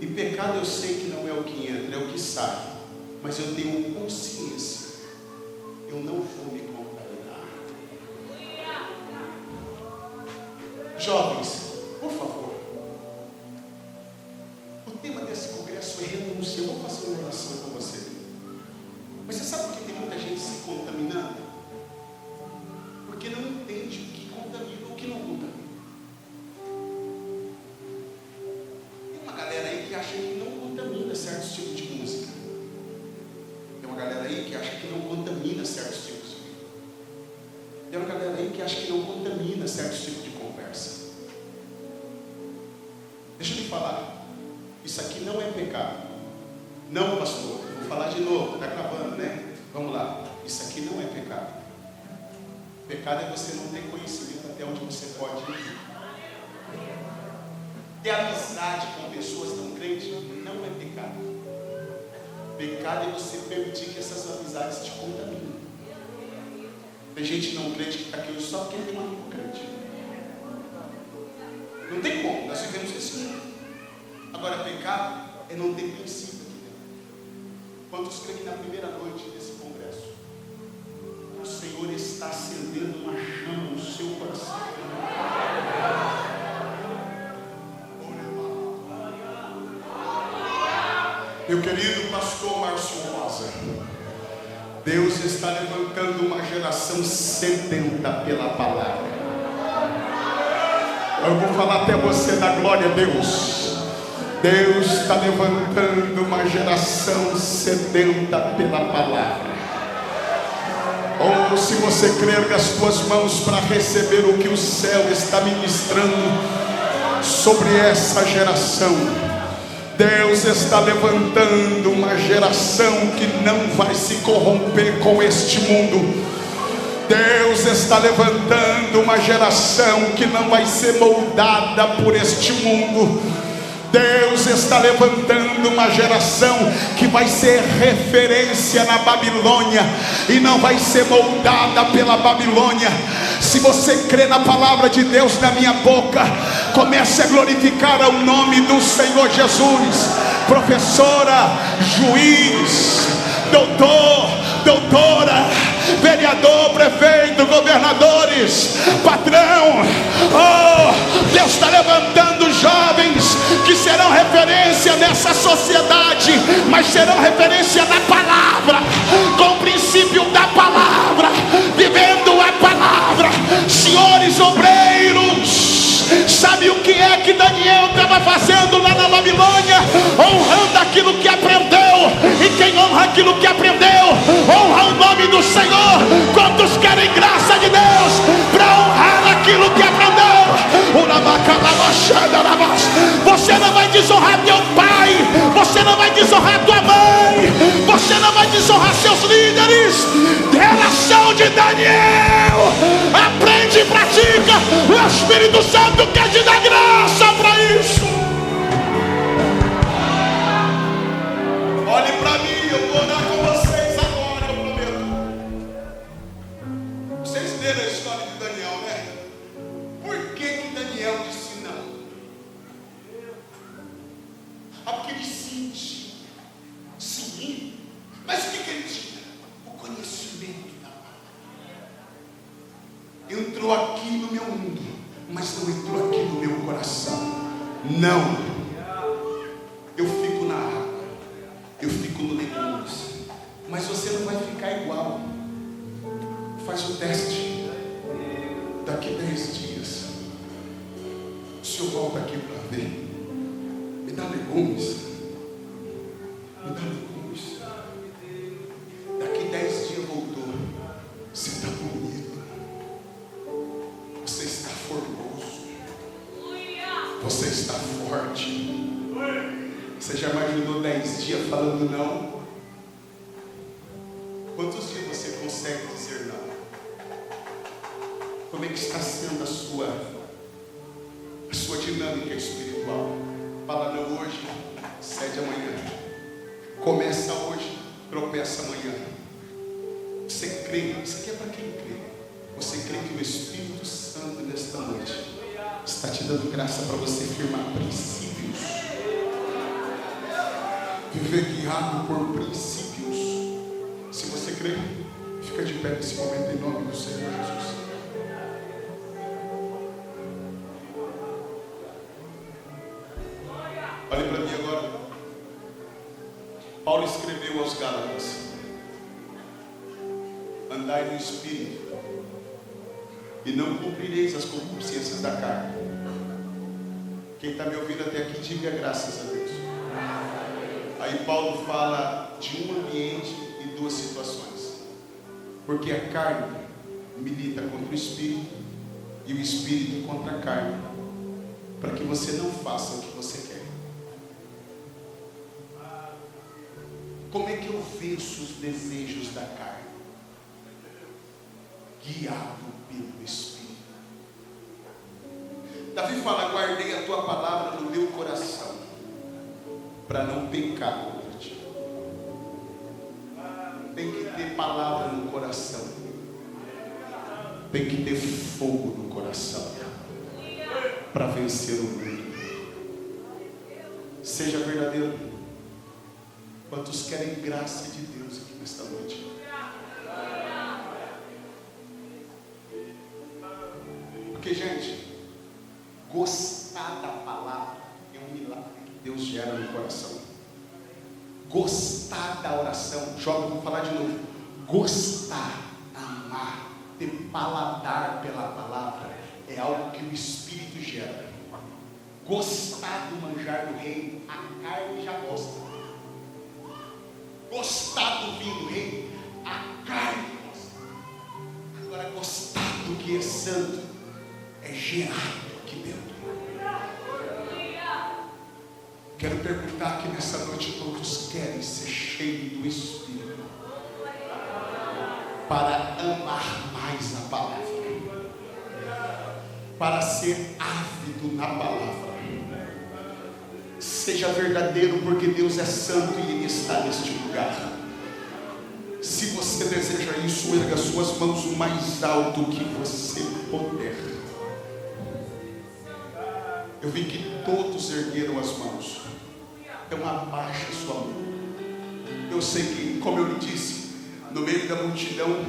E pecado eu sei que não é o que entra, é o que sai. Mas eu tenho consciência. Eu não vou me contaminar. Jovens, por favor. O tema desse congresso é renúncia. Eu vou fazer uma oração com você. Mas você sabe por que tem muita gente se contaminando? Porque não entende o que contamina e o que não contamina. Que acha que não contamina certos tipos de música. Tem uma galera aí que acha que não contamina certos tipos de vida. Tem uma galera aí que acha que não contamina certos tipos de conversa. Deixa eu te falar. Isso aqui não é pecado. Não, pastor. Vou falar de novo. Está gravando, né? Vamos lá. Isso aqui não é pecado. Pecado é você não ter conhecimento até onde você pode ir. Ter amizade com pessoas não crentes não é pecado. Pecado é você permitir que essas amizades te contaminem. Tem gente não crente que está aqui hoje só porque tem um amigo crente. Não tem como, nós vivemos esse mundo. Agora, pecado é não ter princípio aqui dentro. Quantos creem que na primeira noite desse congresso o Senhor está acendendo uma chama no seu coração? Meu querido pastor Márcio Rosa, Deus está levantando uma geração sedenta pela palavra. Eu vou falar até você da glória a Deus. Deus está levantando uma geração sedenta pela palavra. Ou se você crer com as tuas mãos para receber o que o céu está ministrando sobre essa geração. Deus está levantando uma geração que não vai se corromper com este mundo. Deus está levantando uma geração que não vai ser moldada por este mundo. Deus está levantando uma geração que vai ser referência na Babilônia e não vai ser moldada pela Babilônia. Se você crê na palavra de Deus na minha boca, comece a glorificar o nome do Senhor Jesus. Professora, juiz, doutor, doutora, vereador, prefeito, governadores, patrão, oh, Deus está levantando jovens que serão referência nessa sociedade, mas serão referência na palavra, com o princípio da palavra, vivendo a palavra. Senhores obreiros, sabe o que é que Daniel estava fazendo lá na Babilônia? Honrando aquilo que aprendeu. E quem honra aquilo que aprendeu, honra o nome do Senhor. Quantos querem graça de Deus para honrar aquilo que aprendeu? Você não vai desonrar teu pai, você não vai desonrar tua mãe, você não vai desonrar seus líderes. Relação de Daniel, aprende e pratica. O Espírito Santo quer te dar graça para isso. Olhe para mim, eu vou orar com vocês agora, eu prometo. Vocês leram a história de Daniel, né? Por que Daniel disse não? Porque ele sentia. Sim. Mas o que ele tinha? O conhecimento da palavra. Entrou aqui no meu mundo, mas não entrou aqui no meu coração. Não. Eu fico na água, eu fico no legumes, mas você não vai ficar igual. Faz o teste. Daqui 10 dias o senhor volta aqui para ver. Me dá legumes. Me dá legumes. Daqui 10 dias voltou. Você está bonito. Você está formoso. Você está forte. Você já imaginou 10 dias falando não? Quantos dias você consegue dizer não? Como é que está sendo a sua dinâmica espiritual? Fala não hoje, cede amanhã. Começa hoje, tropeça amanhã. Você crê? Isso aqui é para quem crê. Você crê que o Espírito Santo nesta noite está te dando graça para você firmar princípios. Viver guiado por princípios. Se você crê, fica de pé nesse momento em nome do Senhor Jesus. Olhe para mim agora. Paulo escreveu aos Gálatas: andai no Espírito, e não cumprireis as concupiscências da carne. Quem está me ouvindo até aqui, diga graças a Deus. Aí Paulo fala de um ambiente e duas situações. Porque a carne milita contra o Espírito e o Espírito contra a carne, para que você não faça o que você quer. Como é que eu venço os desejos da carne? Guiado pelo Espírito. Davi fala: guardei a tua palavra no meu coração, para não pecar contra ti. Tem que ter palavra no coração. Tem que ter fogo no coração para vencer o mundo. Seja verdadeiro. Quantos querem graça de Deus aqui nesta noite? Porque, gente, gostar da palavra é um milagre que Deus gera no coração. Gostar da oração, jovem, vou falar de novo. Gostar, amar, ter paladar pela palavra é algo que o Espírito gera. Gostar do manjar do reino, a carne já gosta. Gostar do vinho do reino, a carne gosta. Agora, gostar do que é santo é gerado aqui dentro. Quero perguntar aqui nessa noite: todos querem ser cheios do Espírito para amar mais a palavra, para ser ávido na palavra? Seja verdadeiro, porque Deus é santo e Ele está neste lugar. Se você deseja isso, erga suas mãos o mais alto que você puder. Eu vi que todos ergueram as mãos. Então abaixe sua mão. Eu sei que, como eu lhe disse, no meio da multidão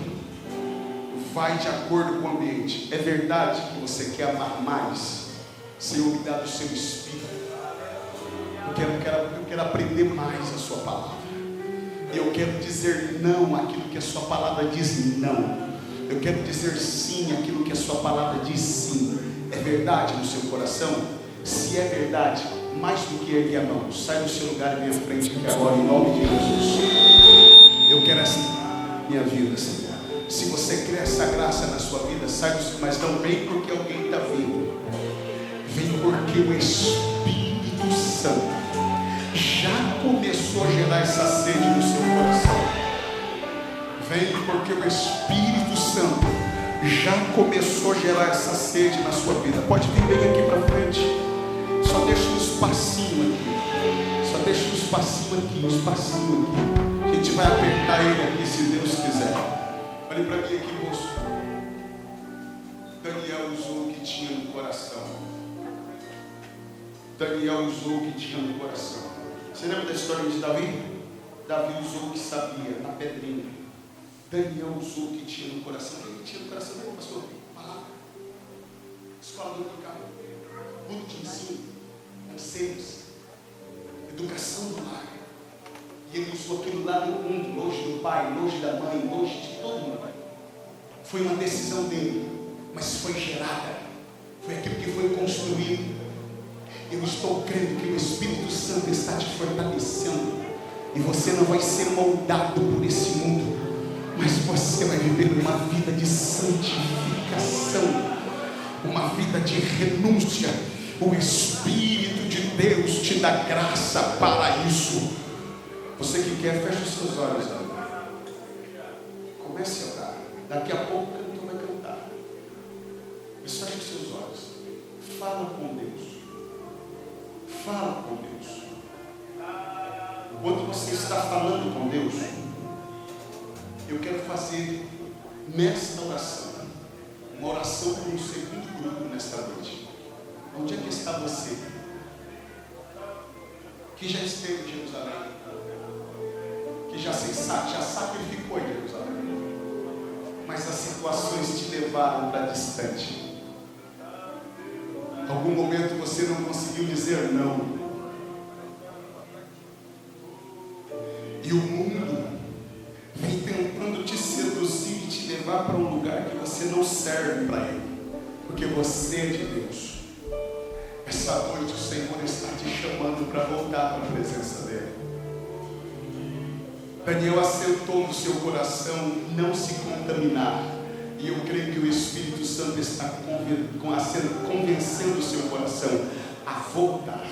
vai de acordo com o ambiente. É verdade que você quer amar mais, Senhor, me dá do seu Espírito. Eu quero aprender mais a sua palavra. E eu quero dizer não àquilo que a sua palavra diz não. Eu quero dizer sim àquilo que a sua palavra diz sim. É verdade no seu coração? Se é verdade, mais do que erguer a mão, sai do seu lugar e vem à frente aqui agora, em nome de Jesus. Eu quero essa minha vida, Senhor. Se você quer essa graça na sua vida, sai do seu, mas não vem porque alguém está vindo. Vem porque o Espírito Santo já começou a gerar essa sede no seu coração. Vem porque o Espírito Santo já começou a gerar essa sede na sua vida. Pode vir bem aqui para frente. Só deixa um espacinho aqui. Só deixa um espacinho aqui, um espacinho aqui. A gente vai apertar ele aqui se Deus quiser. Olhe para mim aqui, moço. Daniel usou o que tinha no coração. Daniel usou o que tinha no coração. Você lembra da história de Davi? Davi usou o que sabia, na pedrinha. Daniel usou o que tinha no coração. O que tinha no coração dele, pastor? Palavra. Escola dominical. Mundo de ensino. Anseios. Educação do lar. E ele usou aquilo lá no mundo, longe do pai, longe da mãe, longe de todo mundo. Foi uma decisão dele, mas foi gerada. Foi aquilo que foi construído. Eu estou crendo que o Espírito Santo está te fortalecendo. E você não vai ser moldado por esse mundo, mas você vai viver uma vida de santificação, uma vida de renúncia. O Espírito de Deus te dá graça para isso. Você que quer, feche os seus olhos. Comece a orar. Daqui a pouco o cantor vai cantar. Mas feche os seus olhos. Fala com Deus. Fala com Deus. Enquanto você está falando com Deus, eu quero fazer nesta oração uma oração com o segundo grupo nesta noite. Onde é que está você? Que já esteve em Jerusalém, que já sacrificou em Jerusalém, mas as situações te levaram para distante. Algum momento você não conseguiu dizer não. E o mundo vem tentando te seduzir e te levar para um lugar que você não serve para ele, porque você é de Deus. Essa noite o Senhor está te chamando para voltar para a presença dele. Daniel assentou no seu coração não se contaminar. E eu creio que o Espírito Santo está convencendo o seu coração a voltar.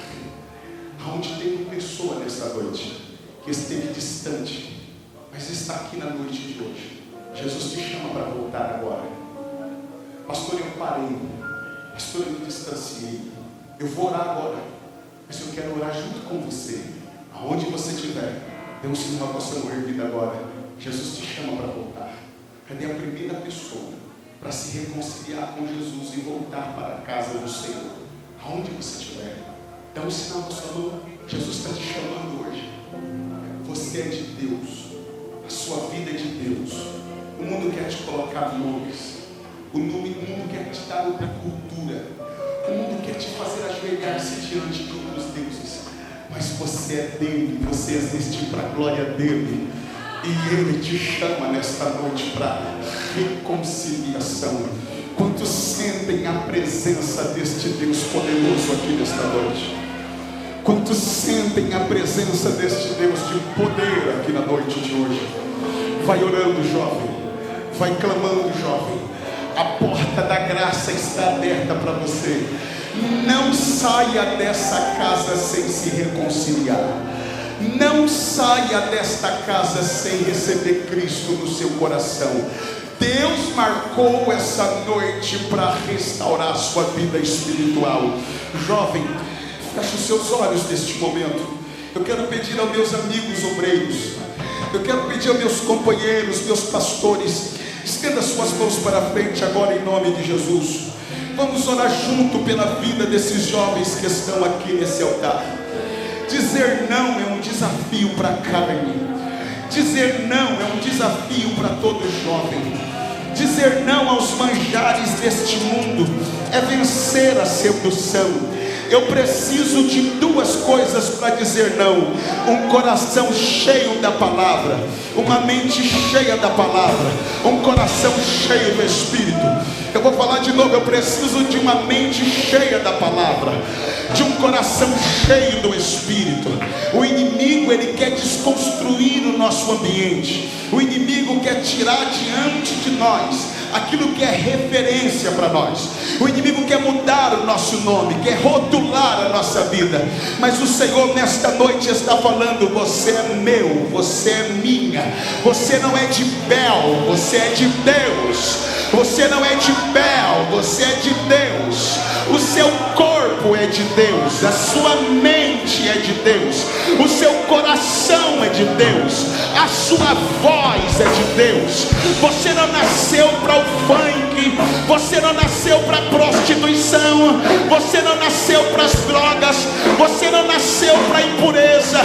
Aonde tem uma pessoa nessa noite que esteve distante, mas está aqui na noite de hoje. Jesus te chama para voltar agora. Pastor, eu parei. Pastor, eu me distanciei. Eu vou orar agora, mas eu quero orar junto com você. Aonde você estiver, dê um sinal com a sua mão erguida agora. Jesus te chama para voltar. Cadê a primeira pessoa para se reconciliar com Jesus e voltar para a casa do Senhor? Aonde você estiver, dá um sinal com a sua mão. Jesus está te chamando hoje. Você é de Deus. A sua vida é de Deus. O mundo quer te colocar nomes. O mundo quer te dar outra cultura. O mundo quer te fazer ajoelhar-se diante de outros deuses. Mas você é dele. Você existe para a glória dele. E Ele te chama nesta noite para reconciliação. Quantos sentem a presença deste Deus poderoso aqui nesta noite? Quantos sentem a presença deste Deus de poder aqui na noite de hoje? Vai orando, jovem. Vai clamando, jovem. A porta da graça está aberta para você. Não saia dessa casa sem se reconciliar. Não saia desta casa sem receber Cristo no seu coração. Deus marcou essa noite para restaurar a sua vida espiritual. Jovem, feche os seus olhos neste momento. Eu quero pedir aos meus amigos obreiros, eu quero pedir aos meus companheiros, meus pastores, estenda suas mãos para frente agora em nome de Jesus. Vamos orar junto pela vida desses jovens que estão aqui nesse altar. Dizer não é um desafio para a carne. Dizer não é um desafio para todo jovem. Dizer não aos manjares deste mundo é vencer a sedução. Eu preciso de duas coisas para dizer não: um coração cheio da palavra, uma mente cheia da palavra, um coração cheio do Espírito. Eu vou falar de novo, eu preciso de uma mente cheia da palavra, de um coração cheio do Espírito. O inimigo, ele quer desconstruir o nosso ambiente. O inimigo quer tirar diante de nós aquilo que é referência para nós. O inimigo quer mudar o nosso nome, quer rotular a nossa vida. Mas o Senhor nesta noite está falando: você é meu, você é minha. Você não é de Bel, você é de Deus. Você não é de Bel, você é de Deus. O seu corpo é de Deus, a sua mente é de Deus, o seu coração é de Deus, a sua voz é de Deus. Você não nasceu para o funk, você não nasceu para a prostituição, você não nasceu para as drogas, você não nasceu para a impureza.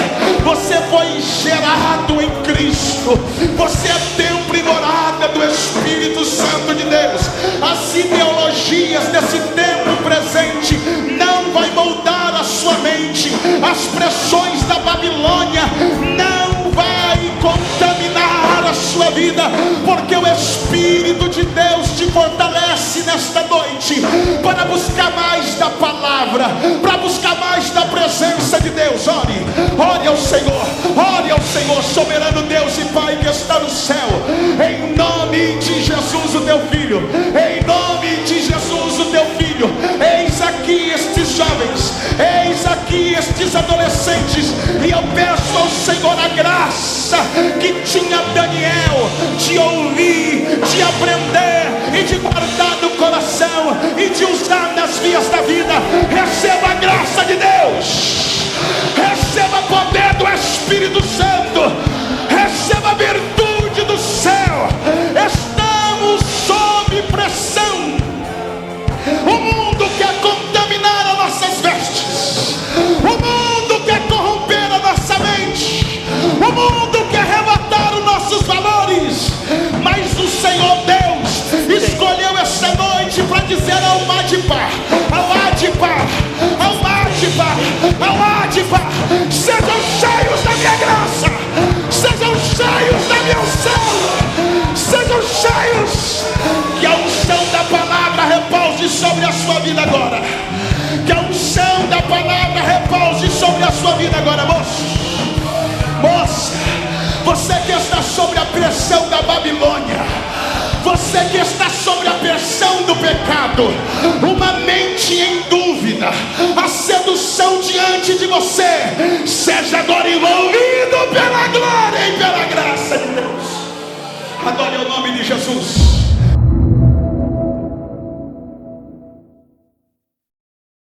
Você foi gerado em Cristo, você é templo e morada do Espírito Santo de Deus. As ideologias desse tempo presente não vai moldar a sua mente. As pressões da Babilônia não vai contaminar a sua vida, porque o Espírito de Deus te fortalece nesta noite para buscar mais da palavra, para buscar mais da presença de Deus. Ore ao Senhor, soberano Deus e Pai que está no céu, em nome de Jesus o teu Filho, em nome de Jesus o teu Filho. Eis aqui estes jovens, eis aqui estes adolescentes, e eu peço ao Senhor a graça que tinha Daniel de ouvir, de aprender e de guardar no coração e de usar nas vias da vida. Receba a graça de Deus, receba poder do Espírito Santo, receba a virtude do céu. Estamos sob pressão. O mundo quer contaminar as nossas vestes, o mundo quer corromper a nossa mente, o mundo quer arrebatar os nossos valores. Mas o Senhor Deus escolheu essa noite para dizer ao Madipar, sejam cheios da minha graça, sejam cheios da minha unção, sejam cheios. Que a unção da palavra repouse sobre a sua vida agora. Que a unção da palavra repouse sobre a sua vida agora, moça, você que está sobre a pressão da Babilônia, você que está sobre a pressão do pecado, uma mente em dúvida, a sedução diante de você, seja agora envolvido pela glória e pela graça de Deus. Adore o nome de Jesus.